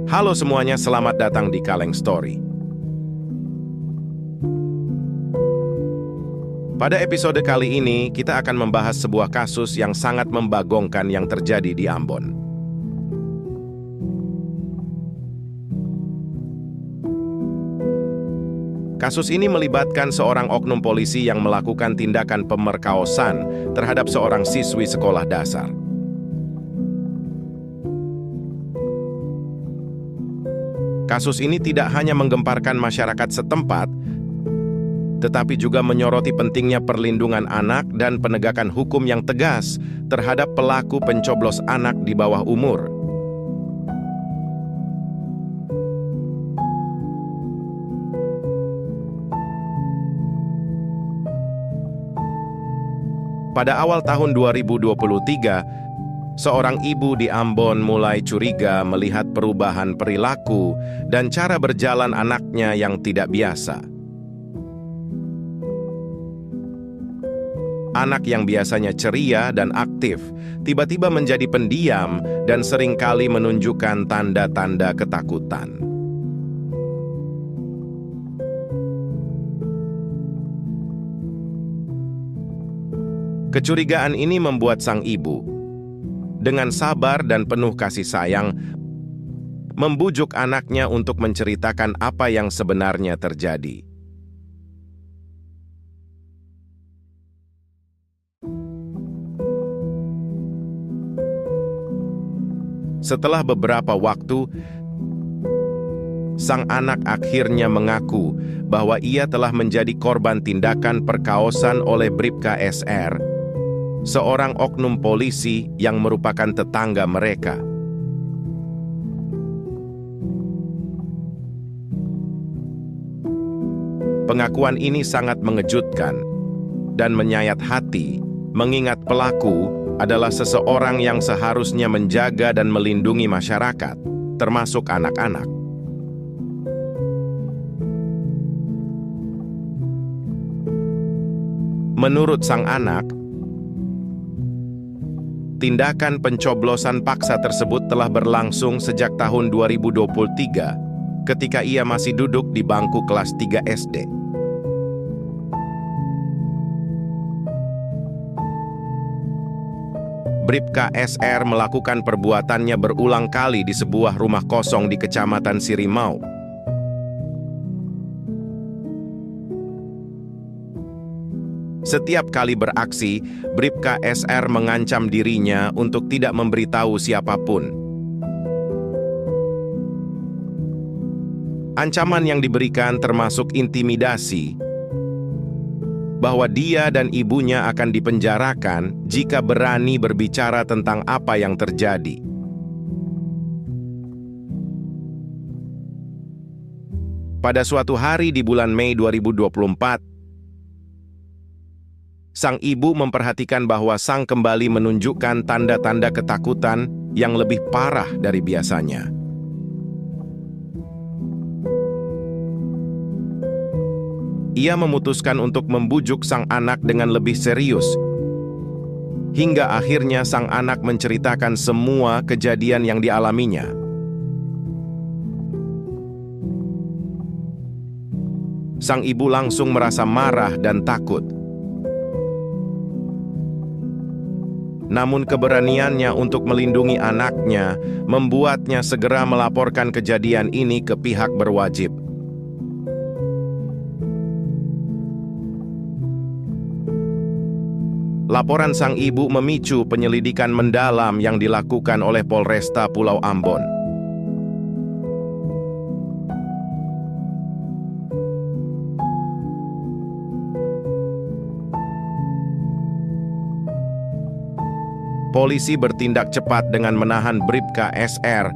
Halo semuanya, selamat datang di Kaleng Story. Pada episode kali ini, kita akan membahas sebuah kasus yang sangat membagongkan yang terjadi di Ambon. Kasus ini melibatkan seorang oknum polisi yang melakukan tindakan pemerkosaan terhadap seorang siswi sekolah dasar. Kasus ini tidak hanya menggemparkan masyarakat setempat, tetapi juga menyoroti pentingnya perlindungan anak dan penegakan hukum yang tegas terhadap pelaku pencoblos anak di bawah umur. Pada awal tahun 2023, seorang ibu di Ambon mulai curiga melihat perubahan perilaku dan cara berjalan anaknya yang tidak biasa. Anak yang biasanya ceria dan aktif, tiba-tiba menjadi pendiam dan seringkali menunjukkan tanda-tanda ketakutan. Kecurigaan ini membuat sang ibu, dengan sabar dan penuh kasih sayang, membujuk anaknya untuk menceritakan apa yang sebenarnya terjadi. Setelah beberapa waktu, sang anak akhirnya mengaku bahwa ia telah menjadi korban tindakan perkaosan oleh Bribka SR, seorang oknum polisi yang merupakan tetangga mereka. Pengakuan ini sangat mengejutkan dan menyayat hati, mengingat pelaku adalah seseorang yang seharusnya menjaga dan melindungi masyarakat, termasuk anak-anak. Menurut sang anak, tindakan pencoblosan paksa tersebut telah berlangsung sejak tahun 2023 ketika ia masih duduk di bangku kelas 3 SD. Bribka SR melakukan perbuatannya berulang kali di sebuah rumah kosong di Kecamatan Sirimau. Setiap kali beraksi, Bribka SR mengancam dirinya untuk tidak memberitahu siapapun. Ancaman yang diberikan termasuk intimidasi, bahwa dia dan ibunya akan dipenjarakan jika berani berbicara tentang apa yang terjadi. Pada suatu hari di bulan Mei 2024, sang ibu memperhatikan bahwa sang kembali menunjukkan tanda-tanda ketakutan yang lebih parah dari biasanya. Ia memutuskan untuk membujuk sang anak dengan lebih serius, hingga akhirnya sang anak menceritakan semua kejadian yang dialaminya. Sang ibu langsung merasa marah dan takut. Namun keberaniannya untuk melindungi anaknya membuatnya segera melaporkan kejadian ini ke pihak berwajib. Laporan sang ibu memicu penyelidikan mendalam yang dilakukan oleh Polresta Pulau Ambon. Polisi bertindak cepat dengan menahan Bribka SR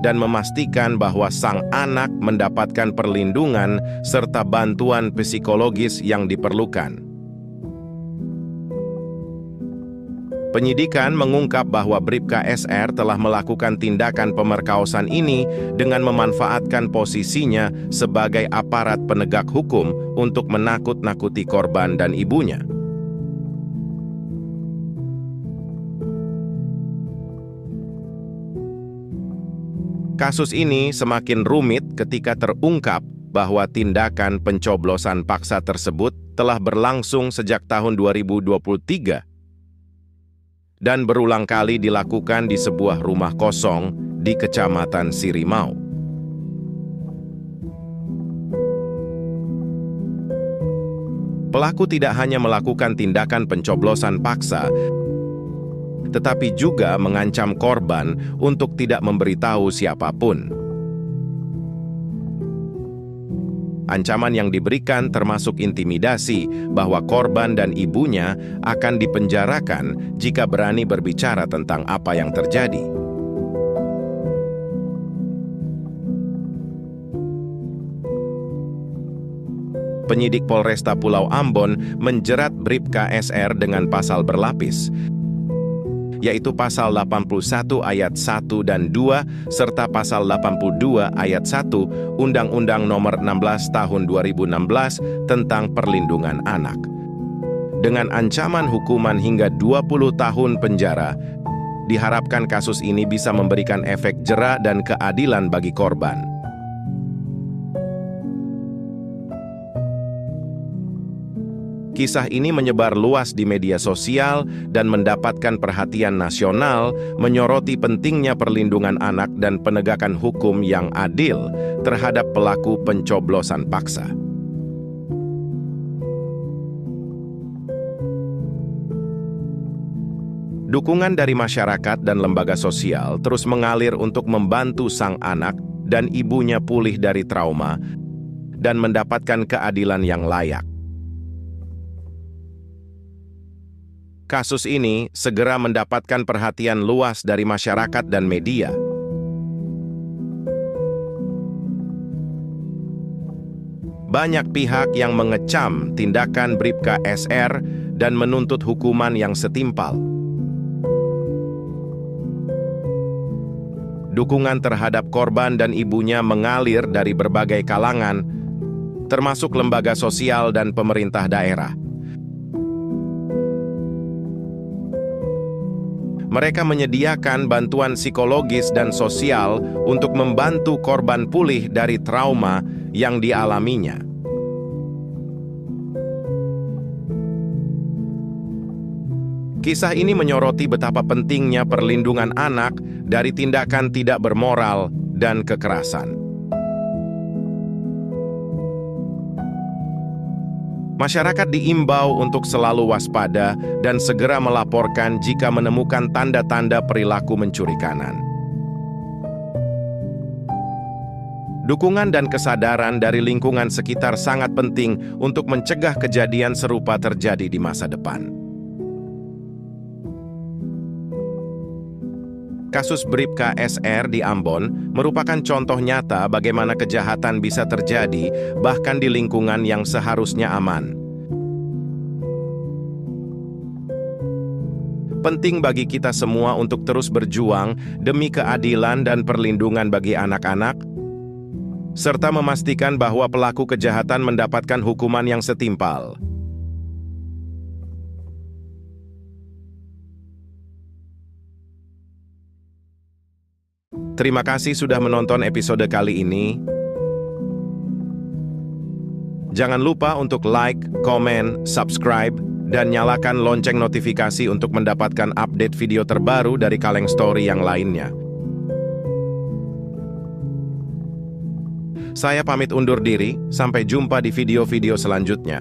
dan memastikan bahwa sang anak mendapatkan perlindungan serta bantuan psikologis yang diperlukan. Penyidikan mengungkap bahwa Bribka SR telah melakukan tindakan pemerkosaan ini dengan memanfaatkan posisinya sebagai aparat penegak hukum untuk menakut-nakuti korban dan ibunya. Kasus ini semakin rumit ketika terungkap bahwa tindakan pencoblosan paksa tersebut telah berlangsung sejak tahun 2023 dan berulang kali dilakukan di sebuah rumah kosong di Kecamatan Sirimau. Pelaku tidak hanya melakukan tindakan pencoblosan paksa, tetapi juga mengancam korban untuk tidak memberitahu siapapun. Ancaman yang diberikan termasuk intimidasi bahwa korban dan ibunya akan dipenjarakan jika berani berbicara tentang apa yang terjadi. Penyidik Polresta Pulau Ambon menjerat Bribka SR dengan pasal berlapis, yaitu pasal 81 ayat 1 dan 2 serta pasal 82 ayat 1 Undang-Undang Nomor 16 Tahun 2016 tentang Perlindungan Anak. Dengan ancaman hukuman hingga 20 tahun penjara, diharapkan kasus ini bisa memberikan efek jera dan keadilan bagi korban. Kisah ini menyebar luas di media sosial dan mendapatkan perhatian nasional, menyoroti pentingnya perlindungan anak dan penegakan hukum yang adil terhadap pelaku pencoblosan paksa. Dukungan dari masyarakat dan lembaga sosial terus mengalir untuk membantu sang anak dan ibunya pulih dari trauma dan mendapatkan keadilan yang layak. Kasus ini segera mendapatkan perhatian luas dari masyarakat dan media. Banyak pihak yang mengecam tindakan Bribka SR dan menuntut hukuman yang setimpal. Dukungan terhadap korban dan ibunya mengalir dari berbagai kalangan, termasuk lembaga sosial dan pemerintah daerah. Mereka menyediakan bantuan psikologis dan sosial untuk membantu korban pulih dari trauma yang dialaminya. Kisah ini menyoroti betapa pentingnya perlindungan anak dari tindakan tidak bermoral dan kekerasan. Masyarakat diimbau untuk selalu waspada dan segera melaporkan jika menemukan tanda-tanda perilaku mencuri kanan. Dukungan dan kesadaran dari lingkungan sekitar sangat penting untuk mencegah kejadian serupa terjadi di masa depan. Kasus Bribka SR di Ambon merupakan contoh nyata bagaimana kejahatan bisa terjadi bahkan di lingkungan yang seharusnya aman. Penting bagi kita semua untuk terus berjuang demi keadilan dan perlindungan bagi anak-anak, serta memastikan bahwa pelaku kejahatan mendapatkan hukuman yang setimpal. Terima kasih sudah menonton episode kali ini. Jangan lupa untuk like, komen, subscribe, dan nyalakan lonceng notifikasi untuk mendapatkan update video terbaru dari Kaleng Story yang lainnya. Saya pamit undur diri, sampai jumpa di video-video selanjutnya.